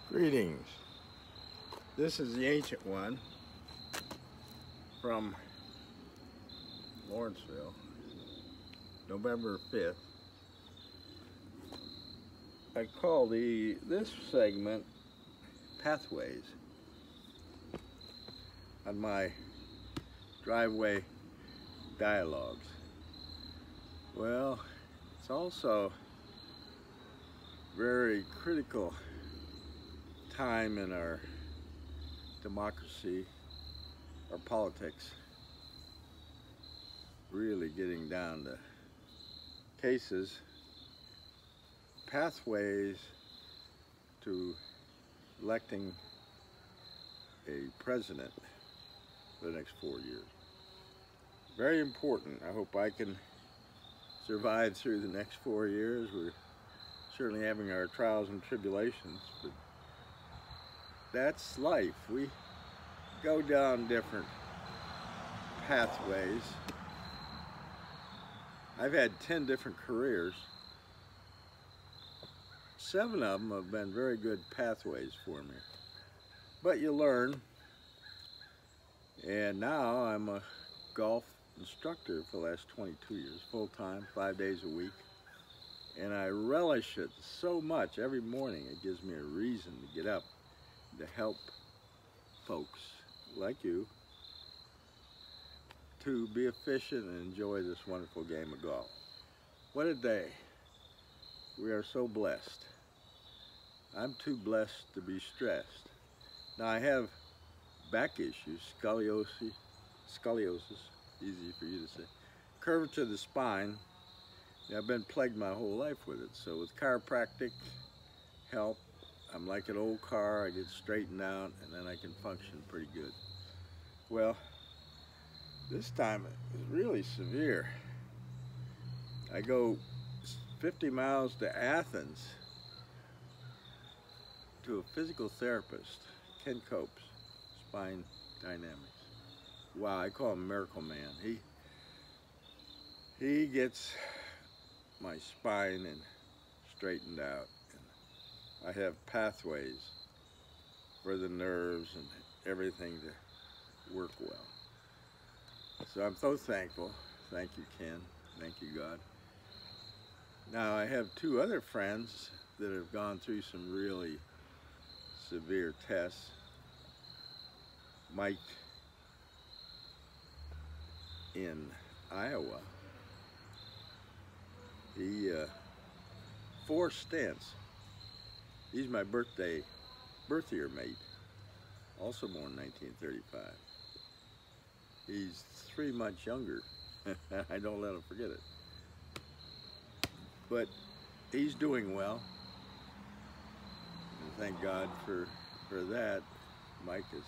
Greetings. This is the ancient one from Lawrenceville, November 5th. I call this segment Pathways on my driveway dialogues. Well, it's also very critical time in our democracy, our politics, really getting down to cases, pathways to electing a president for the next 4 years. Very important. I hope I can survive through the next 4 years. We're certainly having our trials and tribulations, but that's life. We go down different pathways. I've had 10 different careers. 7 of them have been very good pathways for me. But you learn. And now I'm a golf instructor for the last 22 years, full-time, 5 days a week. And I relish it so much. Every morning it gives me a reason to get up to help folks like you to be efficient and enjoy this wonderful game of golf. What a day. We are so blessed. I'm too blessed to be stressed. Now I have back issues, scoliosis, easy for you to say, curvature of the spine. I've been plagued my whole life with it. So with chiropractic help, I'm like an old car. I get straightened out and then I can function pretty good. Well, this time it was really severe. I go 50 miles to Athens to a physical therapist, Ken Copes, Spine Dynamics. Wow, I call him Miracle Man. He gets my spine and straightened out. I have pathways for the nerves and everything to work well. So I'm so thankful. Thank you, Ken. Thank you, God. Now I have 2 other friends that have gone through some really severe tests. Mike in Iowa. He 4 stents. He's my birth year mate, also born in 1935. He's 3 months younger. I don't let him forget it. But he's doing well. And thank God for that. Mike is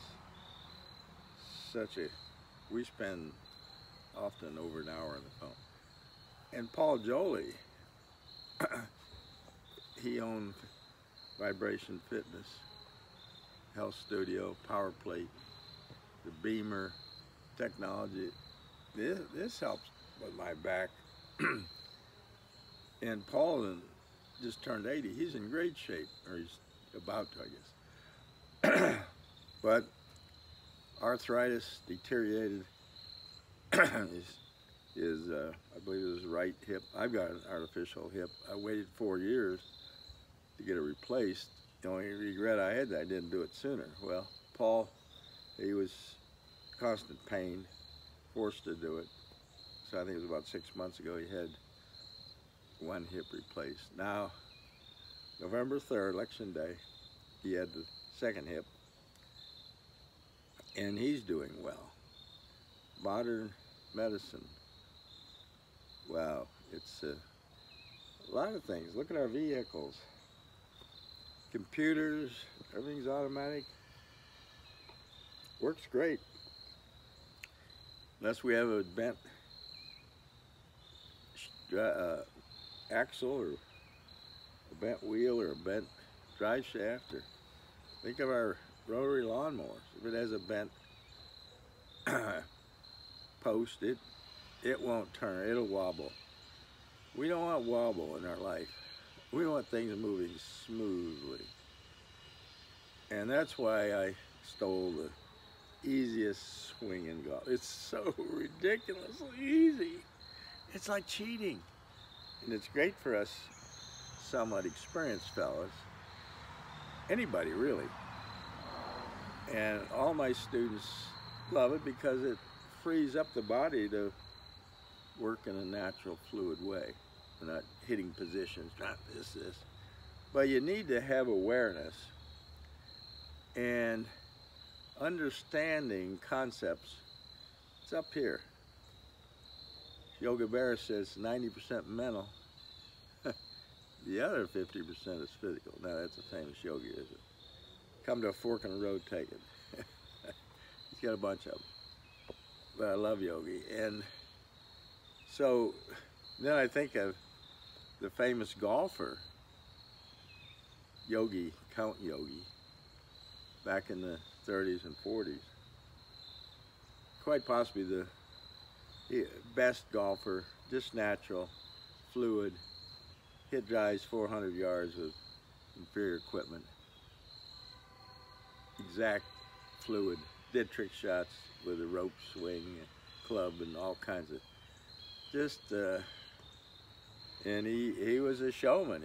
we spend often over an hour on the phone. And Paul Jolie, he owned Vibration Fitness, Health Studio, Power Plate, the Beamer technology. This helps with my back. And Paul just turned 80. He's in great shape, or he's about to, I guess. But arthritis deteriorated his I believe it was right hip. I've got an artificial hip. I waited 4 years to get it replaced. The only regret I had that I didn't do it sooner. Well, Paul, he was constant pain, forced to do it. So I think it was about 6 months ago he had 1 hip replaced. Now, November 3rd, election day, he had the 2nd hip, and he's doing well. Modern medicine. Wow, it's a lot of things. Look at our vehicles. Computers, everything's automatic. Works great. Unless we have a bent axle or a bent wheel or a bent drive shaft. Or think of our rotary lawnmowers. If it has a bent post, it won't turn, it'll wobble. We don't want wobble in our life. We want things moving smoothly. And that's why I stole the easiest swing in golf. It's so ridiculously easy. It's like cheating. And it's great for us somewhat experienced fellas, anybody really. And all my students love it because it frees up the body to work in a natural, fluid way. We're not hitting positions, not this. But you need to have awareness and understanding concepts. It's up here. Yogi Berra says 90% mental. The other 50% is physical. Now that's a famous yogi, is it? Come to a fork in the road, take it. He's got a bunch of them. But I love Yogi. And so then I think of the famous golfer, Yogi, Count Yogi, back in the 30s and 40s. Quite possibly the best golfer, just natural, fluid, hit drives 400 yards with inferior equipment, exact fluid, did trick shots with a rope swing, club, and all kinds of, and he was a showman.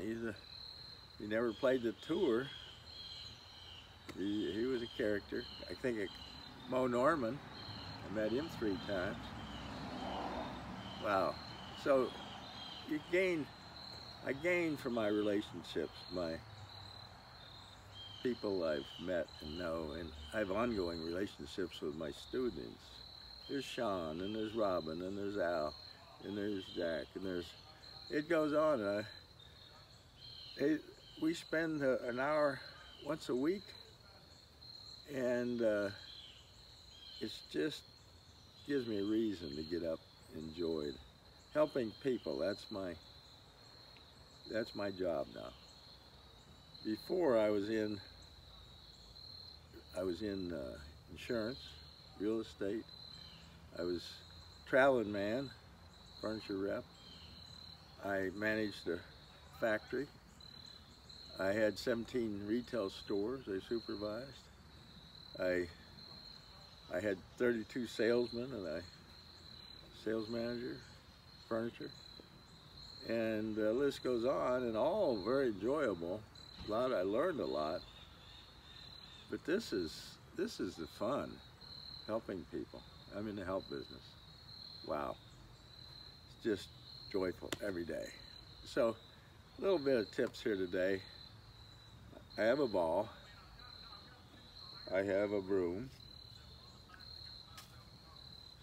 He never played the tour. He was a character. I think Mo Norman, I met him 3 times. Wow. So I gain from my relationships, my people I've met and know, and I have ongoing relationships with my students. There's Sean, and there's Robin, and there's Al, and there's Jack, and it goes on. We spend an hour once a week, and it's just gives me a reason to get up, enjoy it. Helping people, that's my job now. Before I was in insurance, real estate. I was traveling man, furniture rep. I managed a factory. I had 17 retail stores I supervised. I had 32 salesmen and sales manager, furniture. And the list goes on, and all very enjoyable. I learned a lot. But this is the fun, helping people. I'm in the help business. Wow. It's just joyful every day. So, a little bit of tips here today. I have a ball. I have a broom.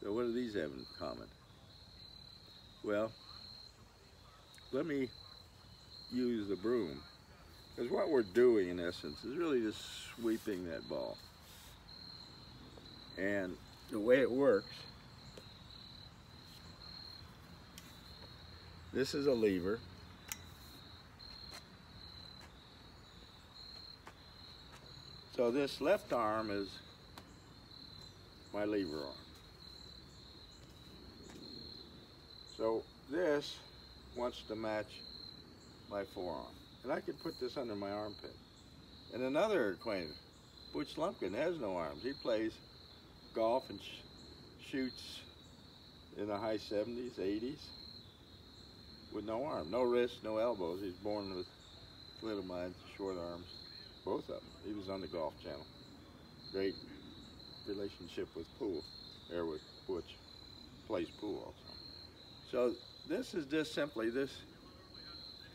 So what do these have in common? Well, let me use the broom. Because what we're doing, in essence, is really just sweeping that ball. And the way it works, this is a lever. So this left arm is my lever arm. So this wants to match my forearm. And I could put this under my armpit. And another acquaintance, Butch Lumpkin, has no arms. He plays golf and shoots in the high 70s, 80s with no arm, no wrists, no elbows. He's born with little minds, short arms, both of them. He was on the Golf Channel. Great relationship with pool, there with Butch, plays pool also. So this is just simply this.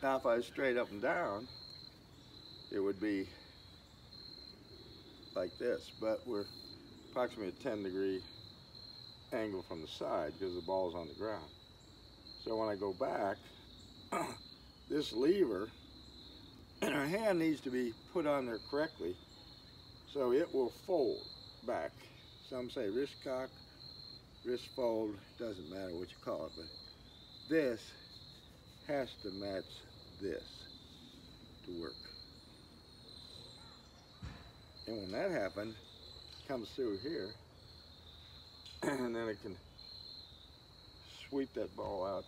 Now if I was straight up and down, it would be like this, but we're approximately a 10-degree angle from the side because the ball's on the ground. So when I go back, this lever, and our hand needs to be put on there correctly so it will fold back. Some say wrist cock, wrist fold, doesn't matter what you call it, but this has to match this to work. And when that happens, it comes through here, and then it can sweep that ball out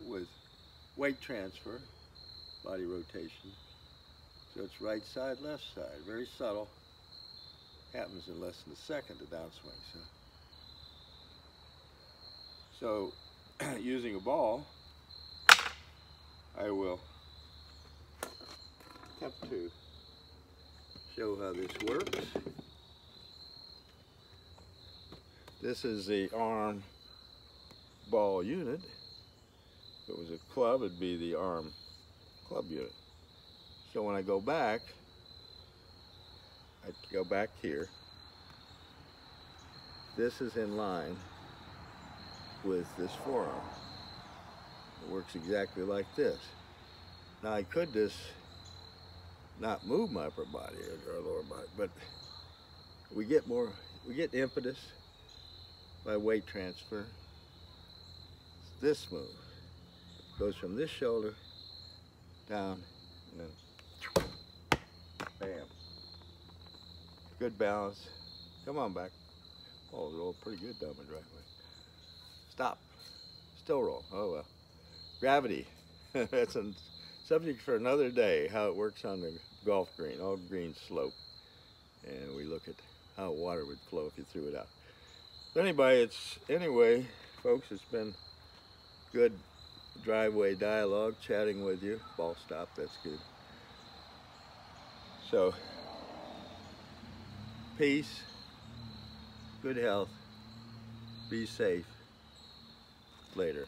with weight transfer, body rotation. So it's right side, left side. Very subtle. Happens in less than a second, the downswing. So using a ball, I will attempt to show how this works. This is the arm ball unit. If it was a club, it'd be the arm club unit. So when I go back, I go back here. This is in line with this forearm. It works exactly like this. Now I could just not move my upper body or lower body, but we get impetus by weight transfer. This move goes from this shoulder down and then bam. Good balance. Come on back. Oh, roll pretty good down my driveway. Stop. Still roll. Oh well. Gravity. That's a subject for another day, how it works on the golf green, all green slope. And we look at how water would flow if you threw it out. But anyway, folks, it's been good driveway dialogue, chatting with you. Ball stop, that's good. So, peace, good health, be safe. Later.